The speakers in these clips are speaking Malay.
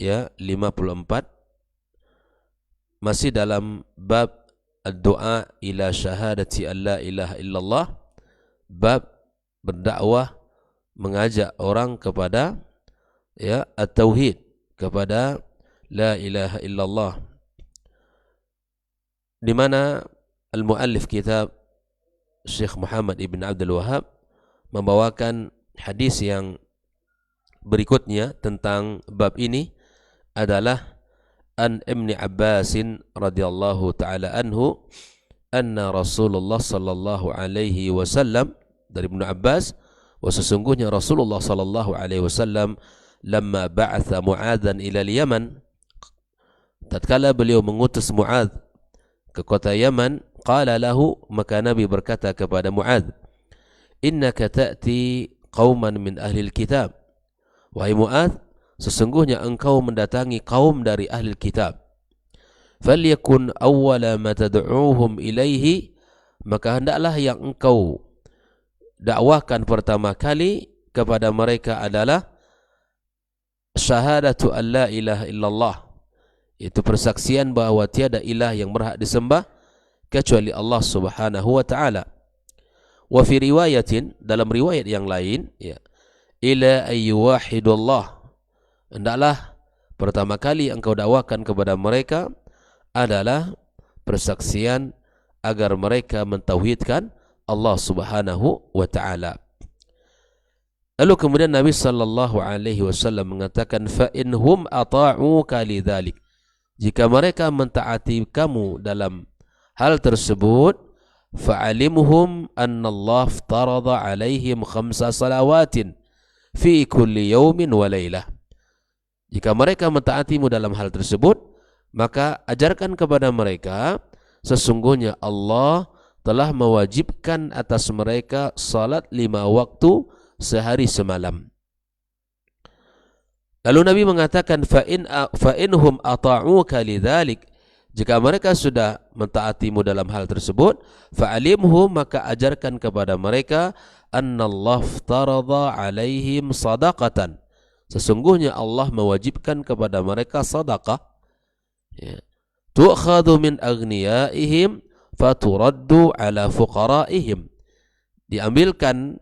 ya 54 masih dalam bab ad-du'a ila syahadati an la ilaha illallah, bab berdakwah mengajak orang kepada ya at-tauhid, kepada la ilaha illallah, di mana al-muallif kitab Syekh Muhammad ibn Abdul Wahhab membawakan hadis yang berikutnya tentang bab ini adalah an Ibn Abbas radhiyallahu taala anhu anna Rasulullah sallallahu alaihi wasallam, dari Ibnu Abbas, sesungguhnya Rasulullah sallallahu alaihi wasallam lamma ba'atha Mu'adzan ila al-Yaman, tatkala beliau mengutus Mu'adz ke kota Yaman, qala lahu, maka Nabi berkata kepada Mu'adz, innaka ta'ti qauman min ahli al-kitab, wahai Mu'adz, sesungguhnya engkau mendatangi kaum dari ahli kitab, falyakun awwala ma tad'uuhum ilaihi, maka hendaklah yang engkau dakwahkan pertama kali kepada mereka adalah syahadatu an la ilaha illallah, itu persaksian bahwa tiada ilah yang berhak disembah kecuali Allah Subhanahu wa taala. Wa fi riwayatin, dalam riwayat yang lain, ya, ila ayyuwahidullah, hendaklah pertama kali engkau dakwakan kepada mereka adalah persaksian agar mereka mentauhidkan Allah Subhanahu wa taala. Lalu kemudian Nabi sallallahu alaihi wasallam mengatakan, fa inhum ata'uka lidzalik, jika mereka mentaati kamu dalam hal tersebut, fa'alimhum anna Allah aftarada alaihim 5 salawatin fi kulli yawmin wa lailah. Jika mereka mentaatimu dalam hal tersebut, maka ajarkan kepada mereka sesungguhnya Allah telah mewajibkan atas mereka salat 5 waktu sehari semalam. Lalu Nabi mengatakan, fa inhum ata'uka lidzalik, jika mereka sudah mentaatimu dalam hal tersebut, fa'alimhum, maka ajarkan kepada mereka annallaha aftarada alaihim sadaqatan, sesungguhnya Allah mewajibkan kepada mereka sedekah, ya, tu'khadhu min aghniyaihim faturaddu ala fuqaraihim, diambilkan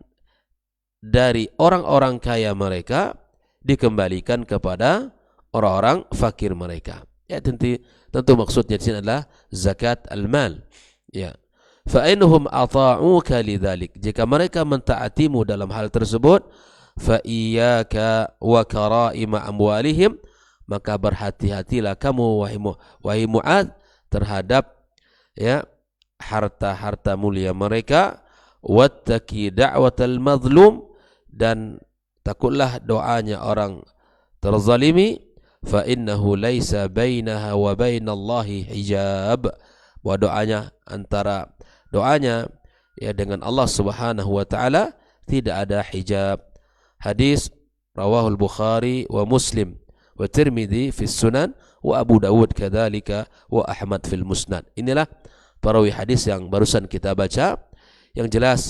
dari orang-orang kaya mereka, dikembalikan kepada orang-orang fakir mereka. Ya, tentu maksudnya di sini adalah zakat al-mal. Ya. Fa innahum ata'uka lidzalik, jika mereka mentaatimu dalam hal tersebut, fa iyyaka wa karaima amwalihim, maka berhati-hatilah kamu wahai Mu'adz terhadap ya harta-harta mulia mereka, wattaqi da'watal mazlum, dan takutlah doanya orang terzalimi, fa innahu laisa bainaha wa bainallahi hijab, bahwa doanya ya dengan Allah Subhanahu wa taala tidak ada hijab. Hadis rawahul Bukhari wa Muslim wa Tirmidzi fi Sunan wa Abu Dawud kadzalika wa Ahmad fil Musnad. Inilah perawi hadis yang barusan kita baca. Yang jelas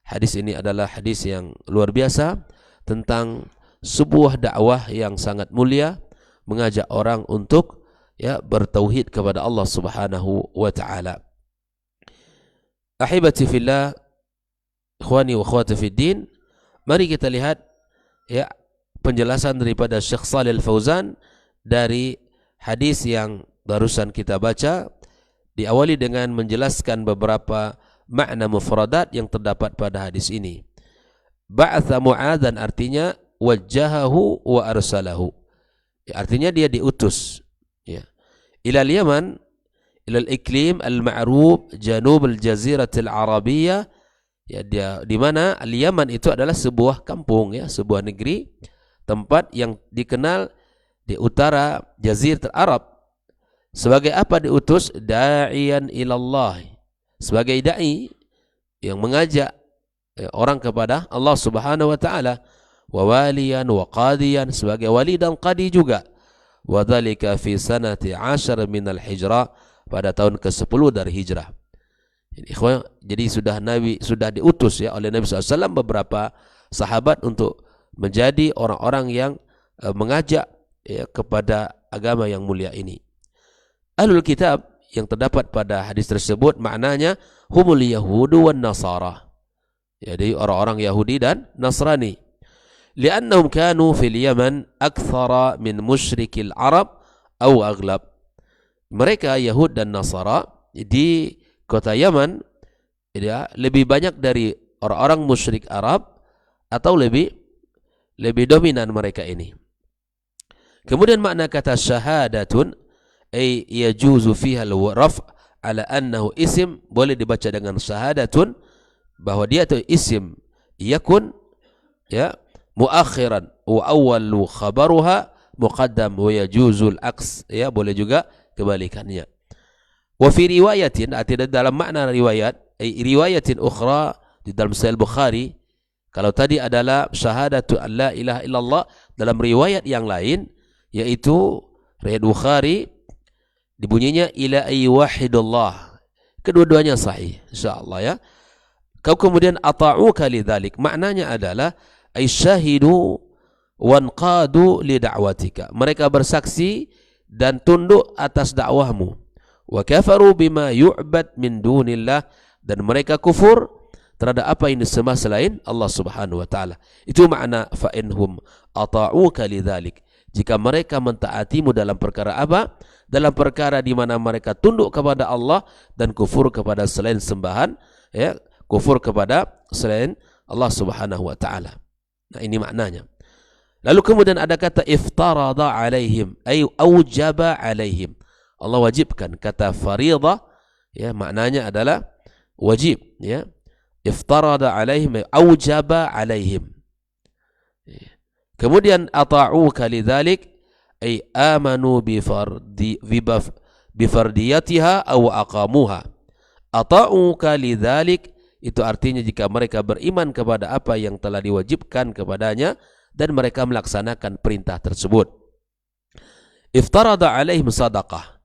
hadis ini adalah hadis yang luar biasa tentang sebuah dakwah yang sangat mulia, mengajak orang untuk ya bertauhid kepada Allah Subhanahu wa taala. Ahibati fillah, ikhwani wa akhwati fid din, mari kita lihat ya penjelasan daripada Syekh Shalih Al-Fauzan dari hadis yang barusan kita baca, diawali dengan menjelaskan beberapa makna mufradat yang terdapat pada hadis ini. Ba'atha Mu'adzan artinya wajjahahu wa arsalahu, ya, artinya dia diutus ya ilal Yaman, ilal iklim al-ma'ruf janub al-jaziratil arabiyah, ya, dia di mana al-Yaman itu adalah sebuah kampung, ya, sebuah negeri, tempat yang dikenal di utara Jaziratul Arab. Sebagai apa diutus? Da'iyan ilallah, sebagai dai yang mengajak orang kepada Allah Subhanahu wa taala, wa waliyan wa qadiyan, sebagai wali dan qadi juga. Wa dzalika fi sanati 10 min al-hijrah, pada tahun ke-10 dari hijrah. Jadi sudah diutus ya oleh Nabi SAW beberapa sahabat untuk menjadi orang-orang yang mengajak ya, kepada agama yang mulia ini. Ahlul kitab yang terdapat pada hadis tersebut maknanya humul yahudu wan nasara. Jadi orang-orang Yahudi dan Nasrani. Li'annahum kanu fil Yaman akthara min musyrikil Arab atau aghlab. Mereka Yahud dan Nasara di kota Yaman ya, lebih banyak dari orang-orang musyrik Arab atau lebih dominan mereka ini. Kemudian makna kata syahadatun ay yajuzu fiha al-raf' ala annahu isim, boleh dibaca dengan syahadatun, bahwa dia itu isim yakun ya muakhiran wa awwalu khabaruha muqaddam wa yajuzul aks, ya boleh juga kebalikannya. Wa fi riwayatin, artinya dalam makna riwayat, riwayatin ukhra di dalam Sahih Bukhari, kalau tadi adalah syahadatu an la ilaha illallah, dalam riwayat yang lain yaitu riwayat Bukhari dibunyinya ila ayyuhidullah, kedua-duanya sahih insyaallah ya. Kau kemudian ata'uka lidzalik, maknanya adalah ay syahidu wanqadu li da'watika, mereka bersaksi dan tunduk atas dakwahmu. Wa kafaru bima yu'bad min dunillah, dan mereka kufur terhadap apa yang disembah selain Allah Subhanahu wa taala. Itu makna fa inhum ata'uka lidzalik, jika mereka mentaatimu dalam perkara apa? Dalam perkara di mana mereka tunduk kepada Allah dan kufur kepada selain sembahan, ya, kufur kepada selain Allah Subhanahu wa taala. Nah, ini maknanya. Lalu kemudian ada kata iftarada alaihim, ay aujaba alaihim. Allah wajibkan. Kata fariḍah ya maknanya adalah wajib, ya. Iftarada alaihim, aujaba alaihim. Kemudian ata'uka lidzalik ay amanu bifardiyatiha aw aqamuha. Ata'uka lidzalik itu artinya jika mereka beriman kepada apa yang telah diwajibkan kepadanya dan mereka melaksanakan perintah tersebut. Iftarada alaihim sadaqah,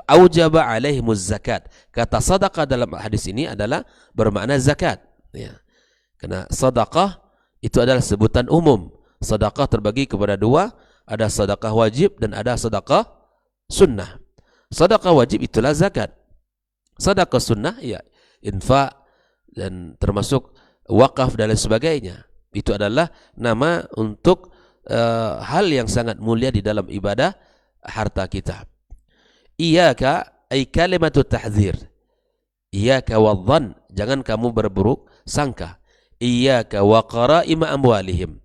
aujaba alaihimuz zakat. Kata sadaqah dalam hadis ini adalah bermakna zakat, ya. Karena sadaqah itu adalah sebutan umum. Sadaqah terbagi kepada dua, ada sedekah wajib dan ada sedekah sunnah. Sedekah wajib itulah zakat. Sedekah sunnah ya infak dan termasuk wakaf dan lain sebagainya. Itu adalah nama untuk hal yang sangat mulia di dalam ibadah harta kita. Iyyaka ay kalimatu tahdzir. Iyyaka wadh-dhann, jangan kamu berburuk sangka. Iyyaka wa qara'im amwalihim.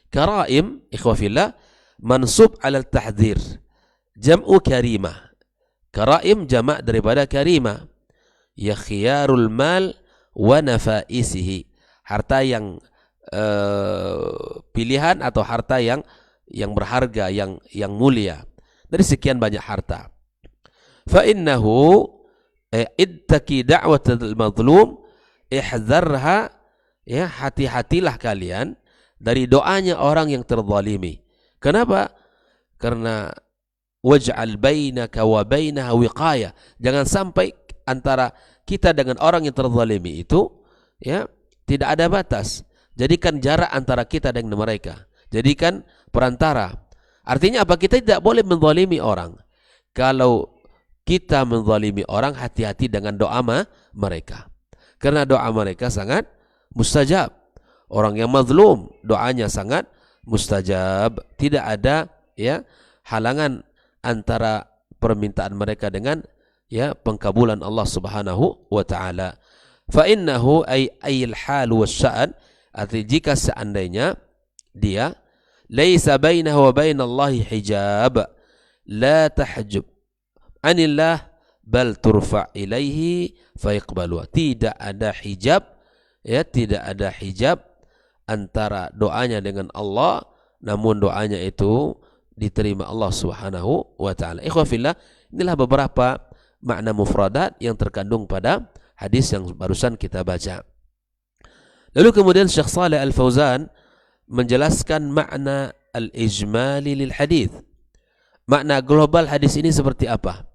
Qara'im ikhwafillah mansub 'ala al-tahdzir, jam'u karimah. Qara'im jamak daripada karimah, ya khiyarul mal wa nafaisihi, harta yang pilihan atau harta yang berharga, yang mulia dari sekian banyak harta. Fa innahu ittaqi da'watal mazlum, ihdzarha, ya hati-hatilah kalian dari doanya orang yang terzalimi. Kenapa? Karena waj'al bainaka wa bainaha wiqayah, jangan sampai antara kita dengan orang yang terzalimi itu ya tidak ada batas. Jadikan jarak antara kita dengan mereka, jadikan perantara. Artinya apa? Kita tidak boleh menzalimi orang. Kalau kita menzalimi orang, hati-hati dengan doa mereka, karena doa mereka sangat mustajab. Orang yang mazlum doanya sangat mustajab. Tidak ada ya halangan antara permintaan mereka dengan ya pengkabulan Allah Subhanahu wa taala. Fa innahu ayil hal wasya'an, artinya jika seandainya dia laisa bainahu wa bainallahi hijab, la tahjub anillah bal turfa ilaihi fayaqbalu. Tidak ada hijab, ya tidak ada hijab antara doanya dengan Allah, namun doanya itu diterima Allah Subhanahu wa taala. Ikhwafillah, inilah beberapa makna mufradat yang terkandung pada hadis yang barusan kita baca. Lalu kemudian Syekh Shalih Al-Fauzan menjelaskan makna al-ijmali lil hadis. Makna global hadis ini seperti apa?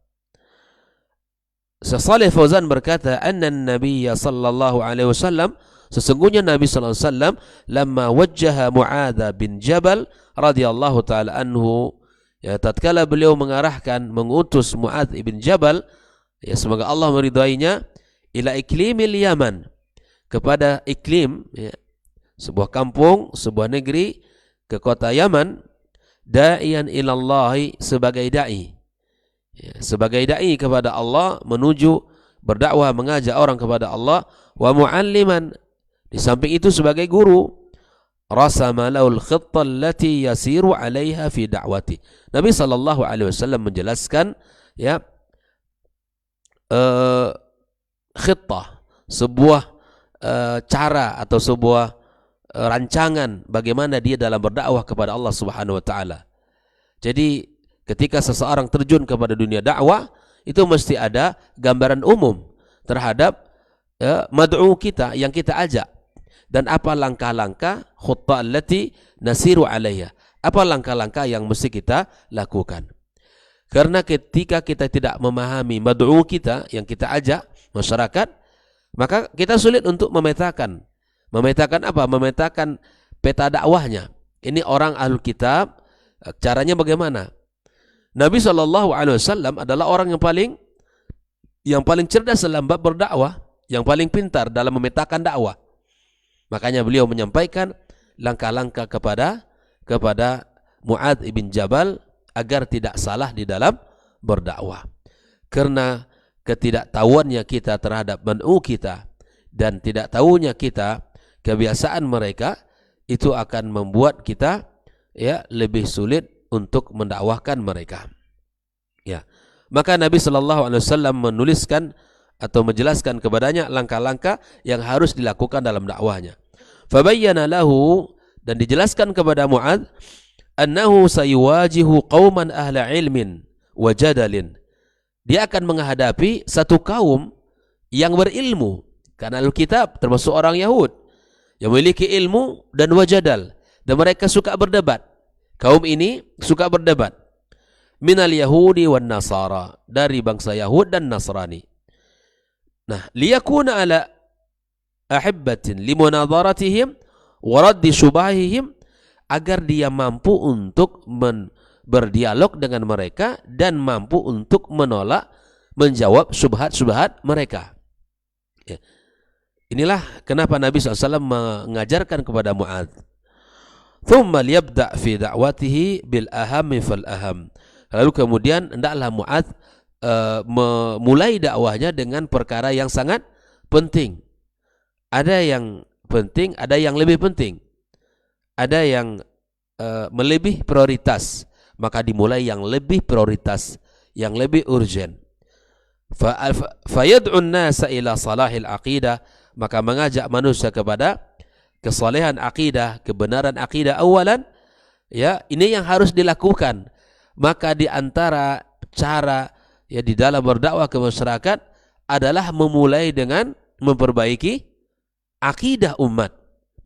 Syekh Shalih Al-Fauzan berkata, anna an-nabiyya sallallahu alaihi wasallam, sesungguhnya Nabi sallallahu alaihi wasallam lamma wajjaha Mu'adz bin Jabal radhiyallahu taala anhu Ya, tatkala beliau mengutus Mu'adz ibn Jabal, ya semoga Allah meridainya, ila iklimil Yaman, kepada iklim, ya, sebuah kampung, sebuah negeri, ke kota Yaman, da'iyan ilallahi, sebagai da'i, ya, sebagai da'i kepada Allah, menuju berdakwah, mengajak orang kepada Allah, wa mu'alliman, di samping itu sebagai guru, rasama laul khitta allati yasiru 'alaiha fi da'wati. Nabi sallallahu alaihi wasallam menjelaskan, ya, khittah, sebuah cara atau sebuah rancangan bagaimana dia dalam berdakwah kepada Allah Subhanahu wa taala. Jadi ketika seseorang terjun kepada dunia dakwah, itu mesti ada gambaran umum terhadap mad'u kita yang kita ajak, dan apa langkah-langkah khutbah allati nasiru 'alaiha, apa langkah-langkah yang mesti kita lakukan. Karena ketika kita tidak memahami mad'u kita yang kita ajak masyarakat, maka kita sulit untuk memetakan apa? Memetakan peta dakwahnya. Ini orang ahlul kitab, caranya bagaimana? Nabi SAW adalah orang yang paling cerdas dalam bab berdakwah, yang paling pintar dalam memetakan dakwah. Makanya beliau menyampaikan langkah-langkah kepada Mu'adz ibn Jabal agar tidak salah di dalam berdakwah. Karena ketidaktahuannya kita terhadap man'u kita dan tidak tahunya kita kebiasaan mereka, itu akan membuat kita, ya, lebih sulit untuk mendakwahkan mereka. Ya. Maka Nabi sallallahu alaihi wasallam menuliskan atau menjelaskan kepadanya langkah-langkah yang harus dilakukan dalam dakwahnya. Fabayyana lahu, dan dijelaskan kepada Mu'adz, annahu sayuwajihu qauman ahla ilmin wa jadalin. Dia akan menghadapi satu kaum yang berilmu, karena Alkitab termasuk orang Yahud yang memiliki ilmu dan wajadal, dan mereka suka berdebat. Kaum ini suka berdebat. Minal Yahudi wan Nasara, dari bangsa Yahud dan Nasrani. Nah, liyakuna ala ahibbatin limunadharatihim wa raddi syubahihim, agar dia mampu untuk berdialog dengan mereka dan mampu untuk menolak, menjawab syubhat-syubhat mereka. Ya. Inilah kenapa Nabi SAW mengajarkan kepada Mu'adz, thumma liyabda' fi da'watihi bil ahami fal aham. Lalu kemudian hendaklah Mu'adz memulai dakwahnya dengan perkara yang sangat penting. Ada yang penting, ada yang lebih penting, ada yang melebih prioritas, maka dimulai yang lebih prioritas, yang lebih urgent. Fayad'un nasa ila salahil aqidah, maka mengajak manusia kepada kesalehan akidah, kebenaran akidah awalan, ya, ini yang harus dilakukan. Maka di antara cara, ya, di dalam berdakwah ke masyarakat adalah memulai dengan memperbaiki akidah umat,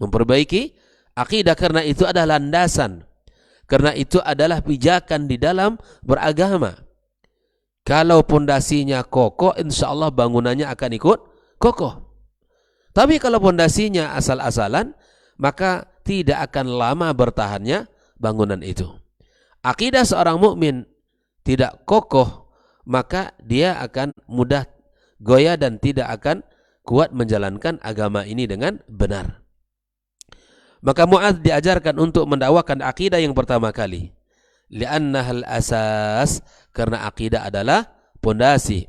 memperbaiki akidah, karena itu adalah landasan, karena itu adalah pijakan di dalam beragama. Kalau pondasinya kokoh, insya Allah bangunannya akan ikut kokoh. Tapi kalau pondasinya asal-asalan, maka tidak akan lama bertahannya bangunan itu. Akidah seorang mukmin tidak kokoh, maka dia akan mudah goyah dan tidak akan kuat menjalankan agama ini dengan benar. Maka Mu'adz diajarkan untuk mendakwakan akidah yang pertama kali. Li'annahal asas, karena akidah adalah pondasi.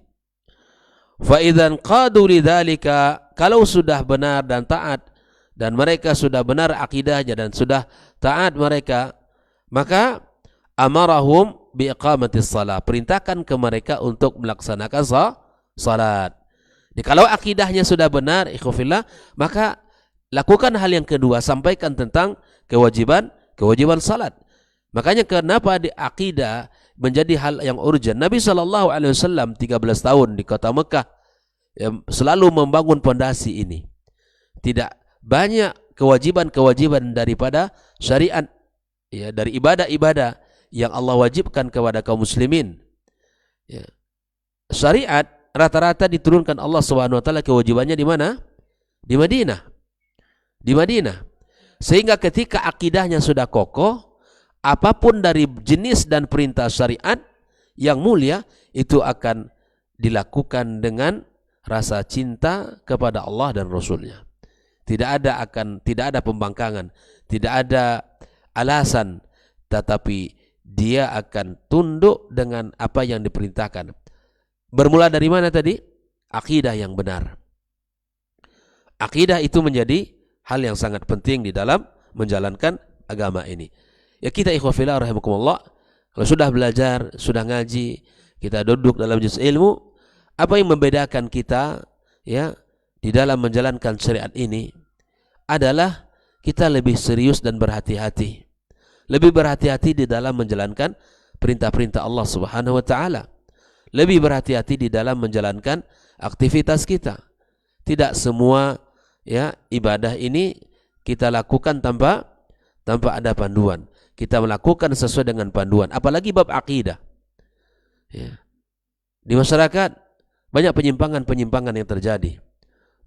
Fa idzan qadu lidzalika, kalau sudah benar dan taat, dan mereka sudah benar akidahnya dan sudah taat mereka, maka amarahum biiqamatis shalah, perintahkan ke mereka untuk melaksanakan salat. Jadi kalau akidahnya sudah benar, ikhwafillah, maka lakukan hal yang kedua, sampaikan tentang kewajiban salat. Makanya kenapa di akidah menjadi hal yang urgent. Nabi SAW 13 tahun di kota Mekah, ya, selalu membangun pondasi ini. Tidak banyak kewajiban-kewajiban daripada syariat, ya, dari ibadah-ibadah yang Allah wajibkan kepada kaum muslimin. Ya. Syariat rata-rata diturunkan Allah Subhanahu wa taala, kewajibannya di mana? Di Madinah. Di Madinah. Sehingga ketika akidahnya sudah kokoh, apapun dari jenis dan perintah syariat yang mulia itu akan dilakukan dengan rasa cinta kepada Allah dan Rasulnya. Tidak ada pembangkangan, tidak ada alasan, tetapi dia akan tunduk dengan apa yang diperintahkan. Bermula dari mana tadi? Akidah yang benar. Akidah itu menjadi hal yang sangat penting di dalam menjalankan agama ini. Ya kita ikhwafillah rahimakumullah, kalau sudah belajar, sudah ngaji, kita duduk dalam juz ilmu, apa yang membedakan kita ya di dalam menjalankan syariat ini adalah kita lebih serius dan berhati-hati. Lebih berhati-hati di dalam menjalankan perintah-perintah Allah Subhanahu wa taala. Lebih berhati-hati di dalam menjalankan aktivitas kita. Tidak semua ya ibadah ini kita lakukan tanpa ada panduan. Kita melakukan sesuai dengan panduan, apalagi bab akidah. Ya. Di masyarakat banyak penyimpangan-penyimpangan yang terjadi.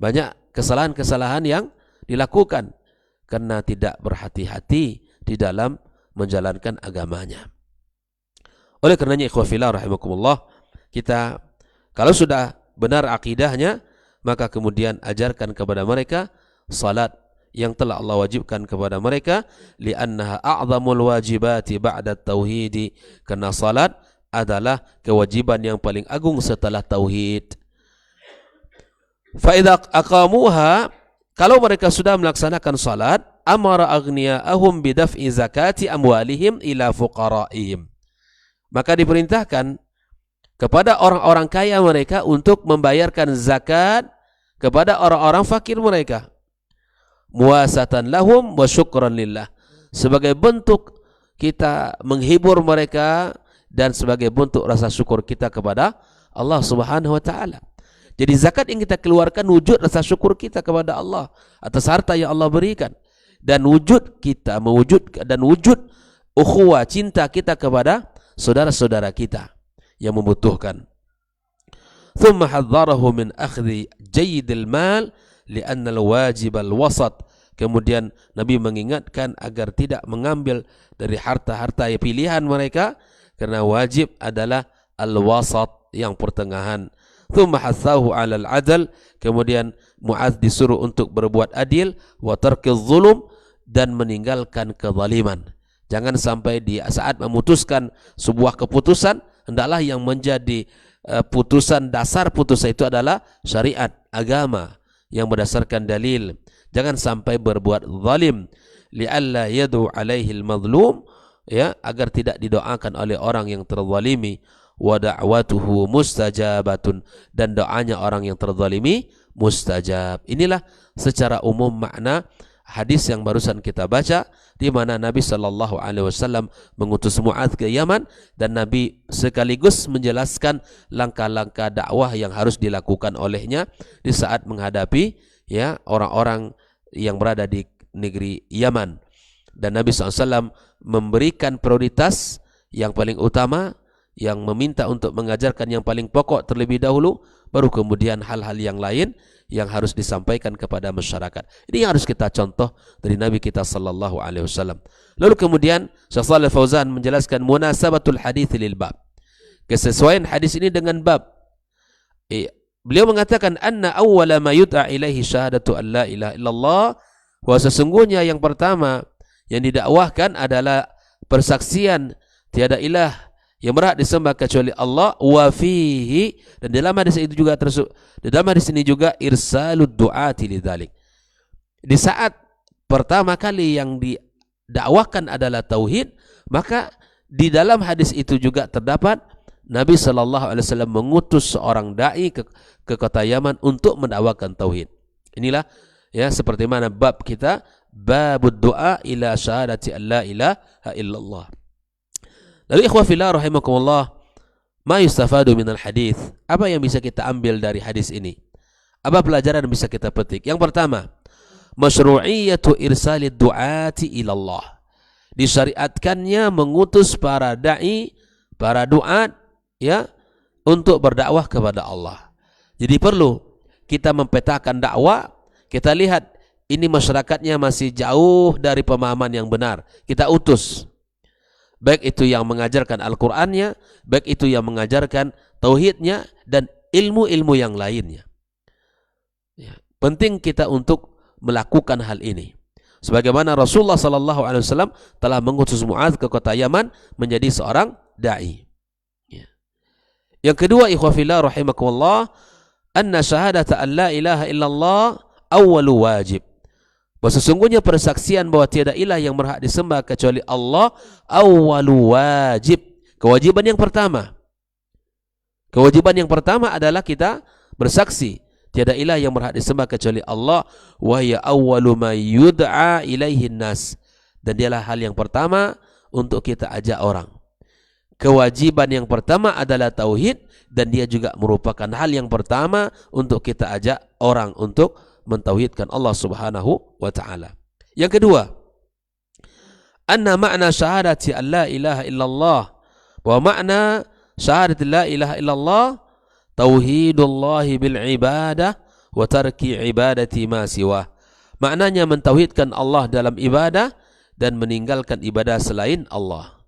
Banyak kesalahan-kesalahan yang dilakukan karena tidak berhati-hati di dalam menjalankan agamanya. Oleh karenanya ikhwafillah rahimakumullah, kita kalau sudah benar akidahnya, maka kemudian ajarkan kepada mereka salat yang telah Allah wajibkan kepada mereka, li'annaha a'zamul wajibati ba'da tauhid, karena salat adalah kewajiban yang paling agung setelah tauhid. Fa idza aqamuha, kalau mereka sudah melaksanakan salat, amara aghniyahum bidaf'i zakati amwalihim ila fuqaraihim, maka diperintahkan kepada orang-orang kaya mereka untuk membayarkan zakat kepada orang-orang fakir mereka, muwasatan lahum wa syukran lillah, sebagai bentuk kita menghibur mereka dan sebagai bentuk rasa syukur kita kepada Allah Subhanahu wa taala. Jadi zakat yang kita keluarkan wujud rasa syukur kita kepada Allah atas harta yang Allah berikan, dan wujud kita mewujudkan dan wujud ukhuwah cinta kita kepada saudara-saudara kita yang membutuhkan. Thumma hadzarahu min akhdhi jayyidil mal li'anna al-wajib al-wasat. Kemudian Nabi mengingatkan agar tidak mengambil dari harta-harta pilihan mereka, karena wajib adalah al-wasat, yang pertengahan. Thumma hathahu 'ala al-'adl, kemudian Mu'adz disuruh untuk berbuat adil, wa tarkiz zulum, dan meninggalkan kezaliman. Jangan sampai di saat memutuskan sebuah keputusan, hendaklah yang menjadi putusan, dasar putusan itu adalah syariat agama yang berdasarkan dalil. Jangan sampai berbuat zalim, li'alla yad'u 'alaihi al-mazlum, ya, agar tidak didoakan oleh orang yang terzalimi, wa da'watuhu mustajabatun, dan doanya orang yang terzalimi mustajab. Inilah secara umum makna hadis yang barusan kita baca, di mana Nabi sallallahu alaihi wasallam mengutus Mu'adz ke Yaman, dan Nabi sekaligus menjelaskan langkah-langkah dakwah yang harus dilakukan olehnya di saat menghadapi ya orang-orang yang berada di negeri Yaman. Dan Nabi SAW memberikan prioritas yang paling utama, yang meminta untuk mengajarkan yang paling pokok terlebih dahulu, baru kemudian hal-hal yang lain yang harus disampaikan kepada masyarakat. Ini yang harus kita contoh dari Nabi kita sallallahu alaihi wasallam. Lalu kemudian Syekh Shalih Fauzan menjelaskan munasabatul hadits lil bab, kesesuaian hadis ini dengan bab. Beliau mengatakan anna awwala ma yud'a ilaihi syahadatu an la ilaha illallah, bahwa sesungguhnya yang pertama yang didakwahkan adalah persaksian tiada ilah yang berhak disembah kecuali Allah, wa fihi, dan dalam hadis itu juga dalam hadis ini juga irsalud du'ati lidzalik. Di saat pertama kali yang didakwahkan adalah tauhid, maka di dalam hadis itu juga terdapat Nabi sallallahu alaihi wasallam mengutus seorang dai ke kota Yaman untuk mendakwakan tauhid. Inilah ya seperti mana bab kita, babud du'a ila syahadati an la ilaha illallah. Lalu ikhwah fillah rahimakumullah, ma yustafadu minal hadis, apa yang bisa kita ambil dari hadis ini? Apa pelajaran yang bisa kita petik? Yang pertama, masyru'iyatu irsalid du'ati ilallah, disyariatkannya mengutus para dai, para duat ya, untuk berdakwah kepada Allah. Jadi perlu kita mempetakan dakwah, kita lihat ini masyarakatnya masih jauh dari pemahaman yang benar, kita utus. baik itu yang mengajarkan Al-Qur'annya, baik itu yang mengajarkan tauhidnya dan ilmu-ilmu yang lainnya. Ya, penting kita untuk melakukan hal ini. Sebagaimana Rasulullah sallallahu alaihi wasallam telah mengutus Mu'adz ke kota Yaman menjadi seorang dai. Ya. Yang kedua, ikhwafillah rahimakumullah, anna syahadata an la ilaha illallah awwalu wajib. Bahwa sesungguhnya persaksian bahwa tiada ilah yang berhak disembah kecuali Allah awwalu wajib. Kewajiban yang pertama. Kewajiban yang pertama adalah kita bersaksi tiada ilah yang berhak disembah kecuali Allah, wa hiya awwalu ma yud'a ilaihin nas. Dan dialah hal yang pertama untuk kita ajak orang. Kewajiban yang pertama adalah tauhid, dan dia juga merupakan hal yang pertama untuk kita ajak orang untuk mentauhidkan Allah Subhanahu wa taala. Yang kedua, anna ma'na syahadati an la ilaha illallah, bahwa makna syahadat la ilaha illallah tauhidullahi bil ibadah wa tarki ibadati ma siwah. Maknanya mentauhidkan Allah dalam ibadah dan meninggalkan ibadah selain Allah.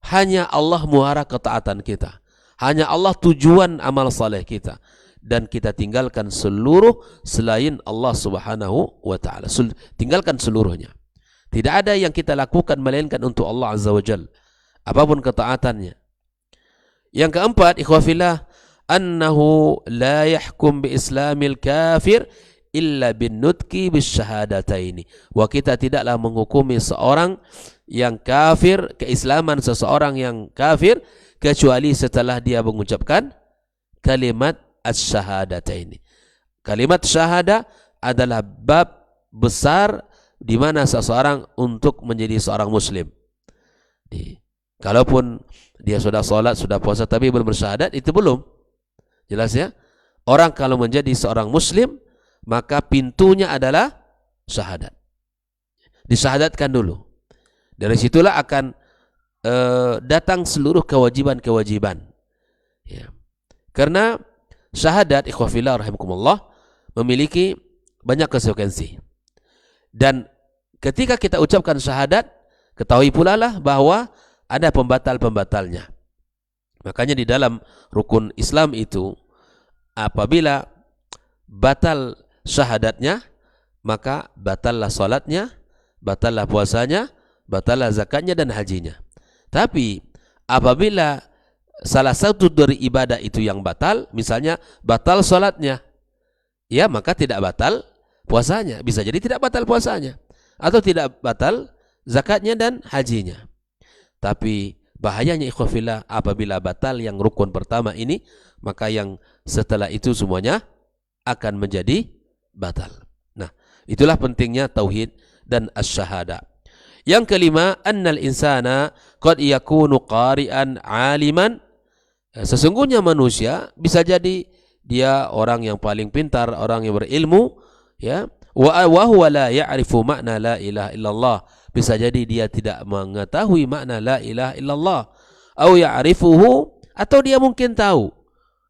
Hanya Allah muara ketaatan kita. Hanya Allah tujuan amal saleh kita. Dan kita tinggalkan seluruh selain Allah Subhanahu wa ta'ala. Tinggalkan seluruhnya. Tidak ada yang kita lakukan melainkan untuk Allah Azza wa Jal, apapun ketaatannya. Yang keempat, ikhwafillah, annahu la yahkum bi islamil kafir illa bin nutki bis syahadataini. Wa kita tidaklah menghukumi seorang yang kafir, keislaman seseorang yang kafir, kecuali setelah dia mengucapkan kalimat as-syahadataini. Kalimat syahada adalah bab besar di mana seseorang untuk menjadi seorang muslim. Kalaupun dia sudah sholat, sudah puasa, tapi belum bersyahadat, itu belum. Jelas ya? Orang kalau menjadi seorang muslim, maka pintunya adalah syahadat. Disyahadatkan dulu. Dari situlah akan datang seluruh kewajiban-kewajiban. Ya. Karena syahadat, ikhwafillah rahimakumullah, memiliki banyak konsekuensi. Dan ketika kita ucapkan syahadat, ketahui pula lah bahwa ada pembatal-pembatalnya. Makanya di dalam rukun Islam itu, apabila batal syahadatnya, maka batallah salatnya, batallah puasanya, batallah zakatnya dan hajinya. Tapi apabila salah satu dari ibadah itu yang batal, misalnya batal salatnya, ya maka tidak batal puasanya. Bisa jadi tidak batal puasanya, atau tidak batal zakatnya dan hajinya. Tapi bahayanya ikhwafillah, apabila batal yang rukun pertama ini, maka yang setelah itu semuanya akan menjadi batal. Nah, itulah pentingnya tauhid dan as-syahada. Yang kelima, annal insana qad yakunu qari'an aliman. Sesungguhnya manusia bisa jadi dia orang yang paling pintar, orang yang berilmu, ya. Wa huwa la ya'rifu makna la ilaha illallah. Bisa jadi dia tidak mengetahui makna la ilaha illallah. Au ya'rifuhu, atau dia mungkin tahu,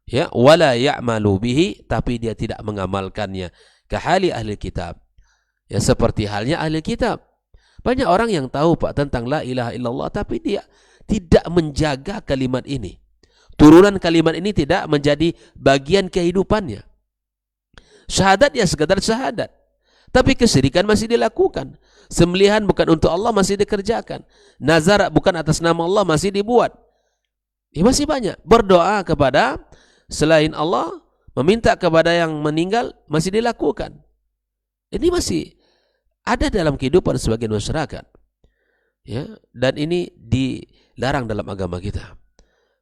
ya, wala ya'malu bihi, tapi dia tidak mengamalkannya. Kahali ahli kitab. Ya, seperti halnya ahli kitab. Banyak orang yang tahu Pak tentang la ilaha illallah, tapi dia tidak menjaga kalimat ini. Turunan kalimat ini tidak menjadi bagian kehidupannya. Syahadat ya sekadar syahadat, tapi kesyirikan masih dilakukan. Sembelihan bukan untuk Allah masih dikerjakan. Nazar bukan atas nama Allah masih dibuat. Ya, masih banyak. Berdoa kepada selain Allah, meminta kepada yang meninggal masih dilakukan. Ini masih ada dalam kehidupan sebagian masyarakat. Ya, dan ini dilarang dalam agama kita.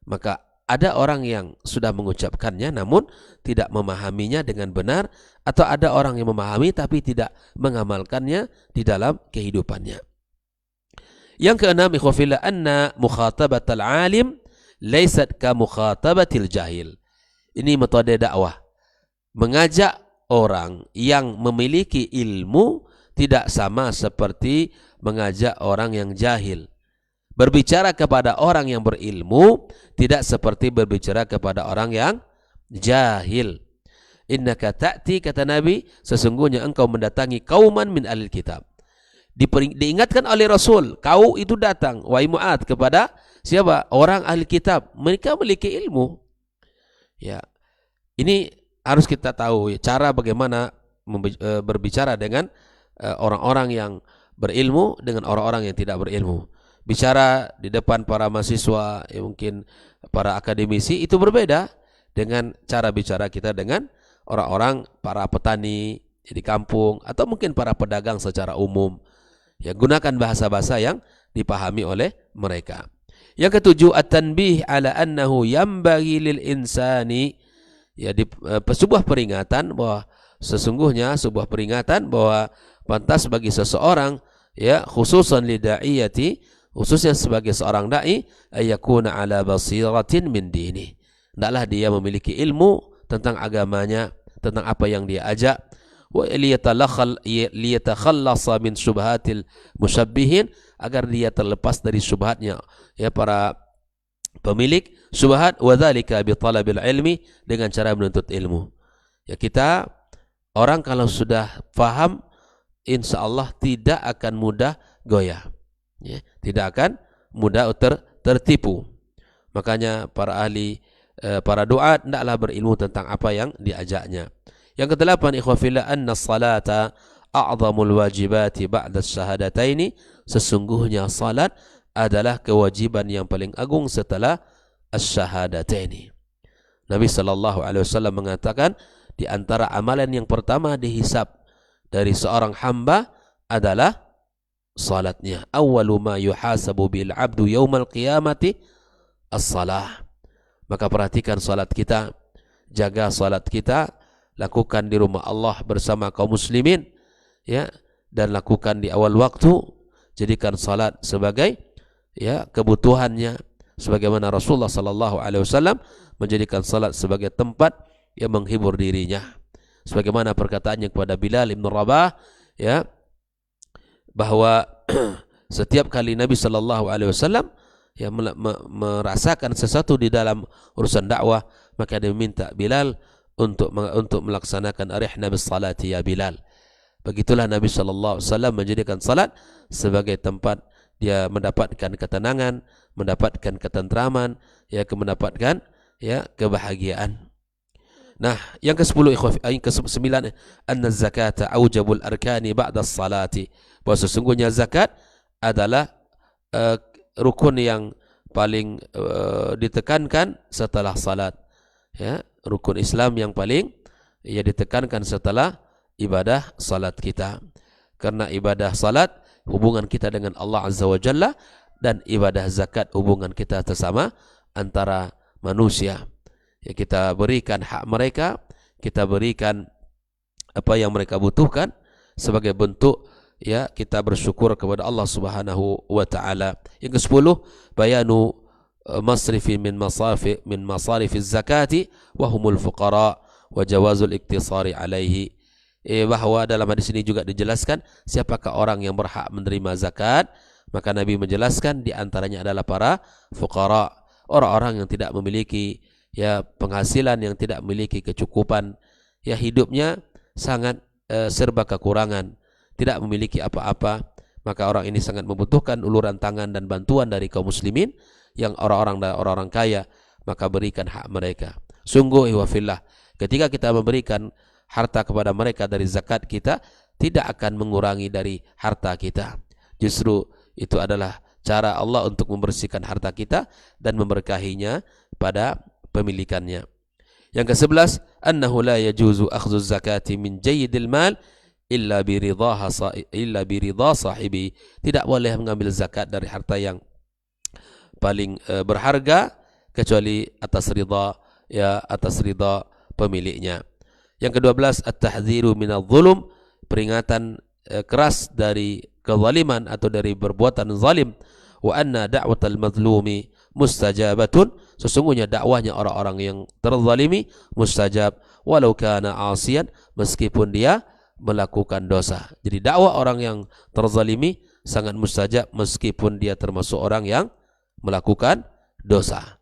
Maka ada orang yang sudah mengucapkannya namun tidak memahaminya dengan benar, atau ada orang yang memahami tapi tidak mengamalkannya di dalam kehidupannya. Yang keenam, ikhwafillah, anna mukhatabatal alim laysat ka mukhatabatil jahil. Ini metode dakwah. Mengajak orang yang memiliki ilmu tidak sama seperti mengajak orang yang jahil. Berbicara kepada orang yang berilmu tidak seperti berbicara kepada orang yang jahil. Innaka ta'ti, kata Nabi, sesungguhnya engkau mendatangi kauman min ahlil kitab. diingatkan oleh Rasul, kau itu datang wahai Mu'adz kepada siapa? Orang ahli kitab, mereka memiliki ilmu. Ya, ini harus kita tahu cara bagaimana berbicara dengan orang-orang yang berilmu dengan orang-orang yang tidak berilmu. Bicara di depan para mahasiswa, ya mungkin para akademisi, itu berbeda dengan cara bicara kita dengan orang-orang, para petani di kampung, atau mungkin para pedagang secara umum. Ya, gunakan bahasa-bahasa yang dipahami oleh mereka. Yang ketujuh, at-tanbih ala annahu yambaghi lil insani, ya, sebuah peringatan bahwa sesungguhnya sebuah peringatan bahwa pantas bagi seseorang, ya, khususan li da'iyati, khususnya sebagai seorang dai, ayakuna ala basiratin min dini. Hendaklah dia memiliki ilmu tentang agamanya, tentang apa yang dia ajak, wa liyatakhallasa min syubhatil musyabbihin, agar dia terlepas dari syubhatnya, ya, para pemilik syubhat, wa dzalika bi talabil ilmi, dengan cara menuntut ilmu. Ya, kita orang kalau sudah faham, insyaallah tidak akan mudah goyah, ya, tidak akan mudah tertipu. Makanya para ahli, para duat hendaklah berilmu tentang apa yang diajaknya. Yang kedelapan, ikhwafillah, anna salata a'zamul wajibati ba'da syahadataini, sesungguhnya salat adalah kewajiban yang paling agung setelah asyhadataini. Nabi sallallahu alaihi wasallam mengatakan, di antara amalan yang pertama dihisab dari seorang hamba adalah salatnya. Awwalu ma yuhasabu bil 'abdu yaumal qiyamati as-salah. Maka perhatikan salat kita, jaga salat kita, lakukan di rumah Allah bersama kaum muslimin, ya, dan lakukan di awal waktu. Jadikan salat sebagai, ya, kebutuhannya, sebagaimana Rasulullah sallallahu alaihi wasallam menjadikan salat sebagai tempat yang menghibur dirinya. Sebagaimana perkataannya kepada Bilal bin Rabah, ya, bahwa setiap kali Nabi sallallahu alaihi wasallam, ya, merasakan sesuatu di dalam urusan dakwah, maka dia meminta Bilal untuk melaksanakan arihna bis salati ya Bilal. Begitulah Nabi sallallahu alaihi wasallam menjadikan salat sebagai tempat dia mendapatkan ketenangan, mendapatkan ketentraman, ya, mendapatkan, ya, kebahagiaan. Nah, yang ke-10 yang ke-9, anna zakata aujabul arkani ba'da salati, bahwa sesungguhnya zakat adalah rukun yang paling ditekankan setelah salat, ya, rukun Islam yang paling, ya, ditekankan setelah ibadah salat kita. Karena ibadah salat hubungan kita dengan Allah Azza wa Jalla, dan ibadah zakat hubungan kita bersama antara manusia. Ya, kita berikan hak mereka, kita berikan apa yang mereka butuhkan sebagai bentuk, ya, kita bersyukur kepada Allah Subhanahu wa taala. Yang ke-10, bayanu masrifi min masarifiz zakati wa humul fuqara wa jawazul iktisari alaihi. Bahwa dalam hadis ini juga dijelaskan siapakah orang yang berhak menerima zakat. Maka Nabi menjelaskan di antaranya adalah para fuqara, orang-orang yang tidak memiliki, ya, penghasilan, yang tidak memiliki kecukupan, ya, hidupnya sangat serba kekurangan, tidak memiliki apa-apa. Maka orang ini sangat membutuhkan uluran tangan dan bantuan dari kaum muslimin yang orang-orang kaya. Maka berikan hak mereka. Sungguh ihwafillah, ketika kita memberikan harta kepada mereka dari zakat kita, tidak akan mengurangi dari harta kita. Justru itu adalah cara Allah untuk membersihkan harta kita dan memberkahinya pada pemilikannya. Yang ke-11, annahu la yajuzu akhdhu zakati min jayyidil mal illa biridha sahibi. Tidak boleh mengambil zakat dari harta yang paling berharga kecuali atas ridha, ya, atas ridha pemiliknya. Yang ke-12, at-tahdziru minadz zulum, peringatan keras dari kezaliman atau dari perbuatan zalim. Wa anna da'watal mazlumi mustajabatun, sesungguhnya dakwahnya orang-orang yang terzalimi mustajab walau kana asiyan, meskipun dia melakukan dosa. Jadi dakwah orang yang terzalimi sangat mustajab meskipun dia termasuk orang yang melakukan dosa.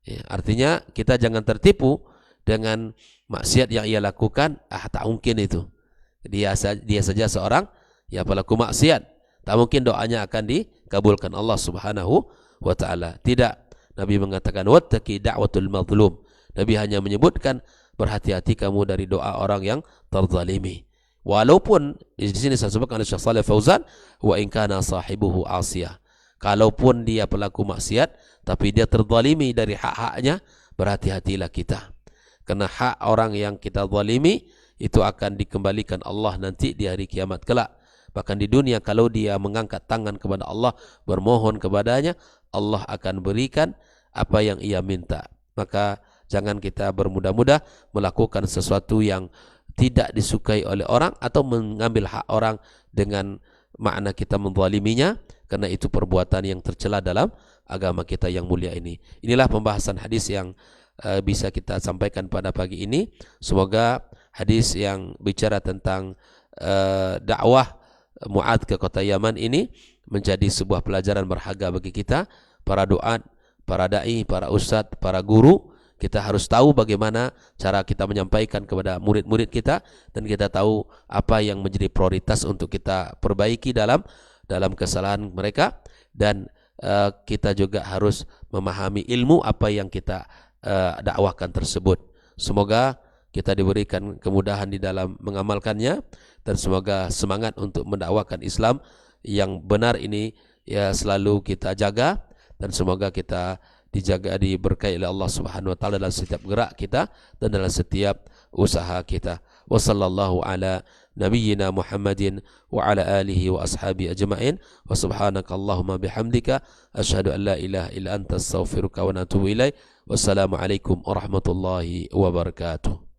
Ya, artinya kita jangan tertipu dengan maksiat yang ia lakukan. Tak mungkin itu. Dia saja seorang, ya, pelaku maksiat. Tak mungkin doanya akan dikabulkan Allah Subhanahu wa taala. Tidak. Nabi mengatakan wattaqi da'watul mazlum. Nabi hanya menyebutkan berhati-hati kamu dari doa orang yang terzalimi. Walaupun di sini saya sebutkan oleh Syekh Shalih Fauzan, wa in kana sahibuhu asiyah. Kalaupun dia pelaku maksiat tapi dia terzalimi dari hak-haknya, berhati-hatilah kita. Karena hak orang yang kita zalimi itu akan dikembalikan Allah nanti di hari kiamat kelak. Bahkan di dunia kalau dia mengangkat tangan kepada Allah, bermohon kepadanya, Allah akan berikan apa yang ia minta. Maka jangan kita bermudah-mudah melakukan sesuatu yang tidak disukai oleh orang atau mengambil hak orang dengan makna kita menzaliminya, karena itu perbuatan yang tercela dalam agama kita yang mulia ini. Inilah pembahasan hadis yang bisa kita sampaikan pada pagi ini. Semoga hadis yang bicara tentang dakwah Mu'adz ke kota Yaman ini menjadi sebuah pelajaran berharga bagi kita, para duat, para dai, para ustadz, para guru. Kita harus tahu bagaimana cara kita menyampaikan kepada murid-murid kita, dan kita tahu apa yang menjadi prioritas untuk kita perbaiki dalam kesalahan mereka, dan kita juga harus memahami ilmu apa yang kita dakwahkan tersebut. Semoga kita diberikan kemudahan di dalam mengamalkannya, dan semoga semangat untuk mendakwakan Islam yang benar ini ya selalu kita jaga, dan semoga kita dijaga, diberkahi oleh Allah Subhanahu wa taala dalam setiap gerak kita dan dalam setiap usaha kita. Wa sallallahu ala nabiyyina Muhammadin wa ala alihi wa ashabi ajma'in. Wa subhanakallahumma bihamdika asyhadu an la ilaha illa anta astaghfiruka wa atubu ilaik. Wassalamu alaikum warahmatullahi wabarakatuh.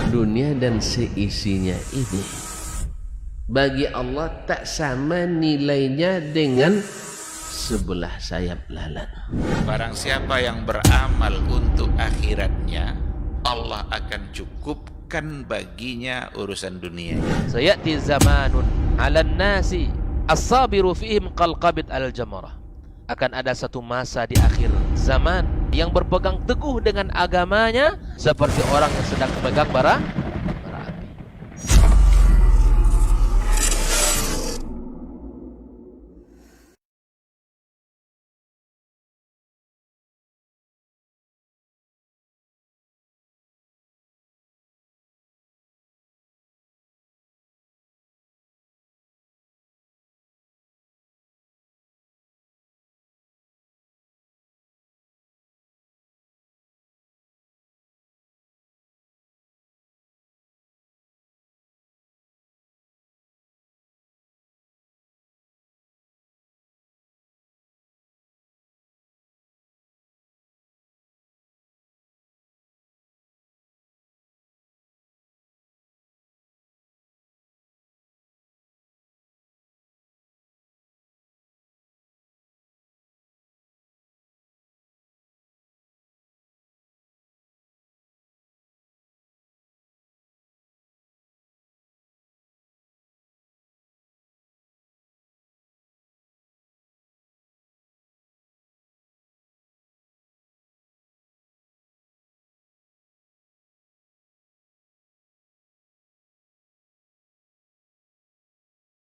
Dunia dan seisinya ini bagi Allah tak sama nilainya dengan sebelah sayap lalat. Barang siapa yang beramal untuk akhiratnya, Allah akan cukupkan baginya urusan dunia. Sayati zamanun 'alan nasi as-sabiru fihim qalqabit al-jamarah. Akan ada satu masa di akhir zaman yang berpegang teguh dengan agamanya seperti orang yang sedang memegang bara